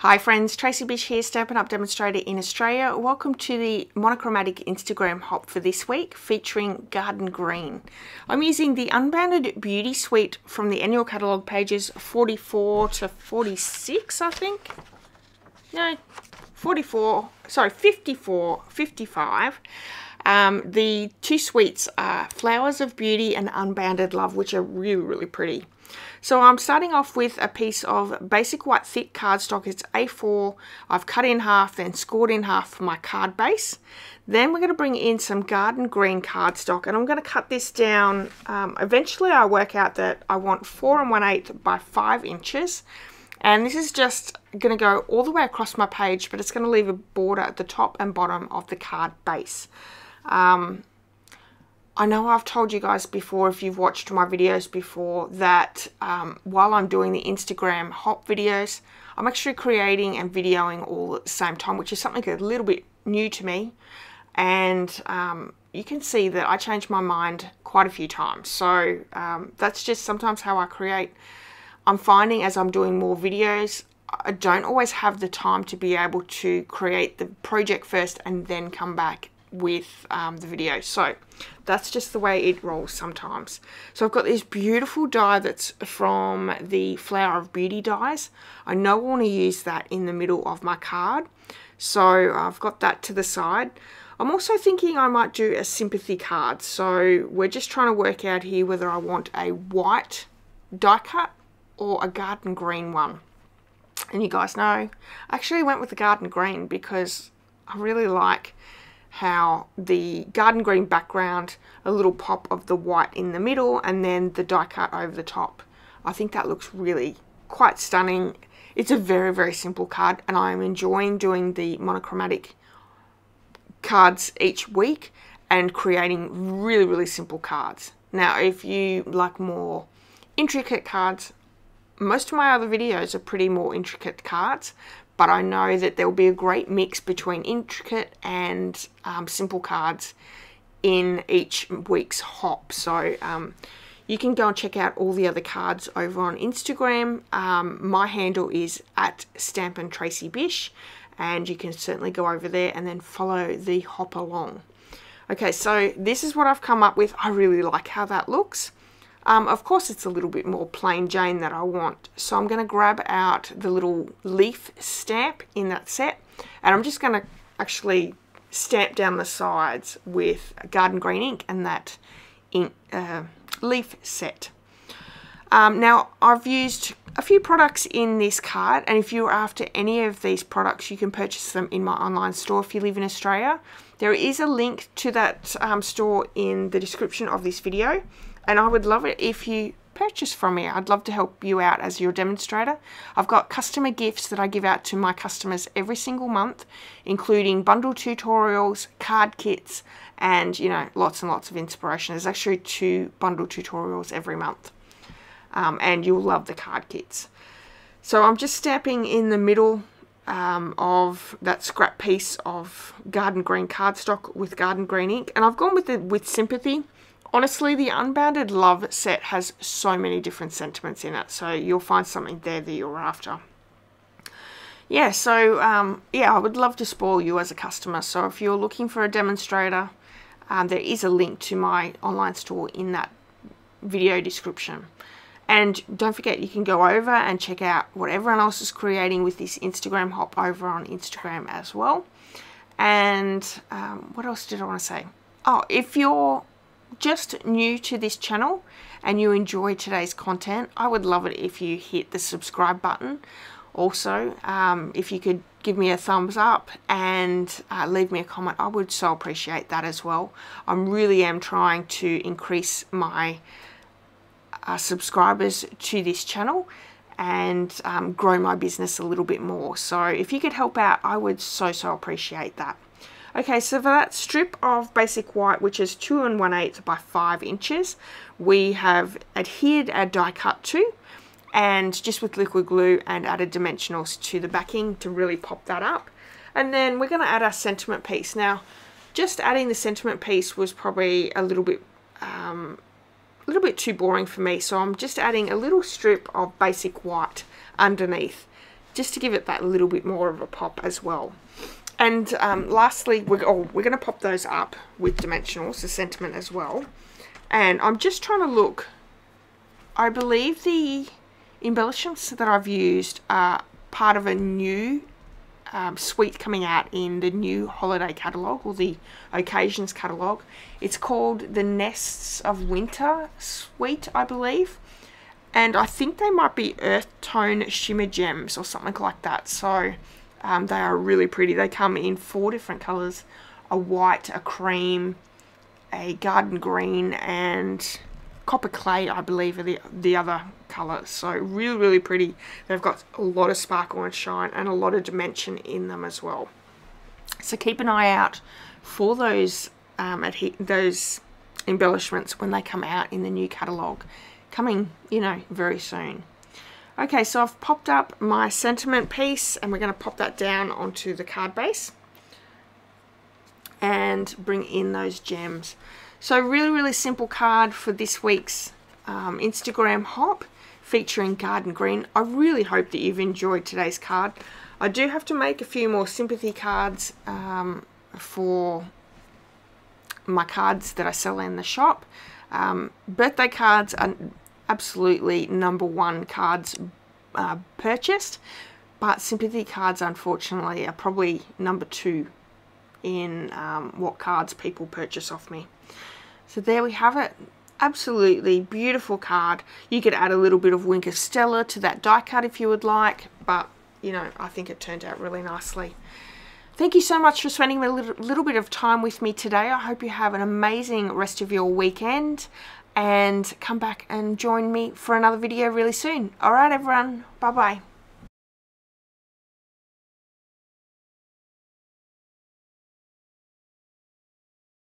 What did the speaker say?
Hi friends, Tracy.bish here, Stampin' Up! Demonstrator in Australia. Welcome to the Monochromatic Instagram hop for this week, featuring Garden Green. I'm using the Unbounded Beauty Suite from the annual catalogue, pages 44 to 46, I think. No, 54, sorry, 54, 55. The two suites are Flowers of Beauty and Unbounded Love, which are really, really pretty. So I'm starting off with a piece of basic white thick cardstock. It's A4. I've cut in half, then scored in half for my card base. Then we're going to bring in some Garden Green cardstock, and I'm going to cut this down. Eventually I work out that I want 4 1/8 by 5 inches. And this is just going to go all the way across my page, but it's going to leave a border at the top and bottom of the card base. I know I've told you guys before, if you've watched my videos before, that while I'm doing the Instagram hop videos, I'm actually creating and videoing all at the same time, which is something a little bit new to me. And you can see that I change my mind quite a few times. So that's just sometimes how I create. I'm finding as I'm doing more videos, I don't always have the time to be able to create the project first and then come back with the video. So that's just the way it rolls sometimes. So I've got this beautiful die that's from the Flower of Beauty dies. I know I want to use that in the middle of my card, so I've got that to the side. I'm also thinking I might do a Sympathy card, so we're just trying to work out here whether I want a white die cut or a Garden Green one. And you guys know, I actually went with the Garden Green because I really like how the Garden Green background, a little pop of the white in the middle, and then the die cut over the top. I think that looks really quite stunning. It's a very, very simple card, and I'm enjoying doing the monochromatic cards each week and creating really, really simple cards. Now, if you like more intricate cards, most of my other videos are pretty more intricate cards, but I know that there will be a great mix between intricate and simple cards in each week's hop. So you can go and check out all the other cards over on Instagram. My handle is at @tracy.bish, and you can certainly go over there and then follow the hop along. Okay, so this is what I've come up with. I really like how that looks. Of course, it's a little bit more plain Jane that I want. So I'm going to grab out the little leaf stamp in that set. And I'm just going to actually stamp down the sides with Garden Green ink and that ink, leaf set. Now, I've used a few products in this card. And if you're after any of these products, you can purchase them in my online store if you live in Australia. There is a link to that store in the description of this video. And I would love it if you purchase from me. I'd love to help you out as your demonstrator. I've got customer gifts that I give out to my customers every single month, including bundle tutorials, card kits, and, you know, lots and lots of inspiration. There's actually 2 bundle tutorials every month. And you'll love the card kits. So I'm just stamping in the middle of that scrap piece of Garden Green cardstock with Garden Green ink. And I've gone with Sympathy. Honestly, the Unbounded Love set has so many different sentiments in it, so you'll find something there that you're after. Yeah, so, yeah, I would love to spoil you as a customer. So if you're looking for a demonstrator, there is a link to my online store in that video description. And don't forget, you can go over and check out what everyone else is creating with this Instagram hop over on Instagram as well. And what else did I want to say? Oh, if you're just new to this channel and you enjoy today's content, I would love it if you hit the subscribe button. Also, if you could give me a thumbs up and leave me a comment, I would so appreciate that as well. I really am trying to increase my subscribers to this channel and grow my business a little bit more. So if you could help out, I would so appreciate that. Okay, so for that strip of basic white, which is 2 1/8 by 5 inches, we have adhered our die cut to, and just with liquid glue, and added dimensionals to the backing to really pop that up. And then we're going to add our sentiment piece. Now, just adding the sentiment piece was probably a little bit too boring for me, so I'm just adding a little strip of basic white underneath just to give it that little bit more of a pop as well. And lastly, we're going to pop those up with dimensionals, the sentiment as well. And I'm just trying to look. I believe the embellishments that I've used are part of a new suite coming out in the new holiday catalogue, or the occasions catalogue. It's called the Nests of Winter suite, I believe. And I think they might be earth tone shimmer gems or something like that. So they are really pretty. They come in 4 different colours: a white, a cream, a garden green, and copper clay, I believe, are the other colours. So really, really pretty. They've got a lot of sparkle and shine and a lot of dimension in them as well. So keep an eye out for those those embellishments when they come out in the new catalogue, coming, you know, very soon. Okay, so I've popped up my sentiment piece, and we're going to pop that down onto the card base and bring in those gems. So really, really simple card for this week's Instagram hop featuring garden green. I really hope that you've enjoyed today's card. I do have to make a few more sympathy cards for my cards that I sell in the shop. Birthday cards are absolutely #1 cards purchased, but sympathy cards unfortunately are probably #2 in what cards people purchase off me. So there we have it. Absolutely beautiful card. You could add a little bit of Wink of Stella to that die cut if you would like, but you know, I think it turned out really nicely. Thank you so much for spending a little bit of time with me today. I hope you have an amazing rest of your weekend, and come back and join me for another video really soon. Alright everyone, bye bye.